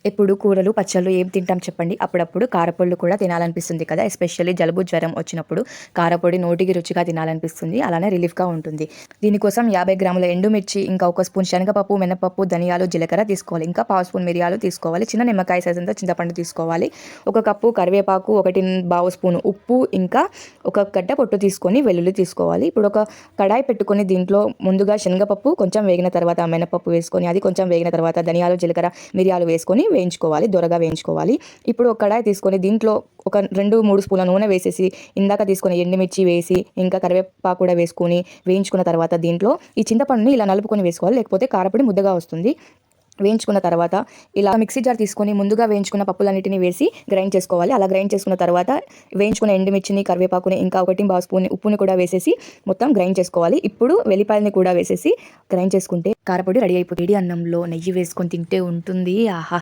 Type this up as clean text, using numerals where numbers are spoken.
ఎప్పుడు కూరలు, పచ్చళ్ళు ఏం తింటాం చెప్పండి? అప్పుడప్పుడు కారపొళ్ళు కూడా తినాలనిపిస్తుంది కదా! ఎస్పెషల్లీ జలుబు, జ్వరం వచ్చినప్పుడు కారపొడి నోటికి రుచిగా తినాలనిపిస్తుంది. అలానే రిలీఫ్‌గా ఉంటుంది. దీనికోసం 50 గ్రాముల ఎండుమిర్చి, ఇంకా ఒక స్పూన్ శనగపప్పు, మినపప్పు, ధనియాలు, జీలకర్ర తీసుకోవాలి. ఇంకా పావు స్పూన్ మిరియాలు తీసుకోవాలి. చిన్న నిమ్మకాయ సైజంతా చింతపండు తీసుకోవాలి. ఒక కప్పు కరివేపాకు, 1 స్పూను ఉప్పు, ఇంకా ఒక గడ్డ పొట్టు తీసుకొని వెల్లుల్లి తీసుకోవాలి. ఇప్పుడు ఒక కడాయి పెట్టుకొని దీంట్లో ముందుగా శనగపప్పు కొంచెం వేగిన తర్వాత మినపప్పు వేసుకొని, అది కొంచెం వేగిన తర్వాత ధనియాలు, జీలకర్ర, మిరియాలు వేసుకొని వేయించుకోవాలి. దోరగా వేయించుకోవాలి. ఇప్పుడు ఒక కడాయి తీసుకొని దీంట్లో ఒక 2-3 స్పూన్ల నూనె వేసేసి, ఇందాక తీసుకొని ఎండుమిర్చి వేసి, ఇంకా కరివేపాకు కూడా వేసుకొని వేయించుకున్న తర్వాత దీంట్లో ఈ చింతపండుని ఇలా నలుపుకొని వేసుకోవాలి. లేకపోతే కారపొడి ముద్దగా వస్తుంది. వేయించుకున్న తర్వాత ఇలా మిక్సీ జార్ తీసుకొని ముందుగా వేయించుకున్న పప్పులన్నిటిని వేసి గ్రైండ్ చేసుకోవాలి. అలా గ్రైండ్ చేసుకున్న తర్వాత వేయించుకున్న ఎండుమిర్చిని, కరివేపాకుని, ఇంకా 1 స్పూన్ ఉప్పుని కూడా వేసేసి మొత్తం గ్రైండ్ చేసుకోవాలి. ఇప్పుడు వెల్లిపాయలని కూడా వేసేసి గ్రైండ్ చేసుకుంటే కారపొడి రెడీ అయిపోతుంది. వేడి అన్నంలో నెయ్యి వేసుకొని తింటే ఉంటుంది. ఆహా!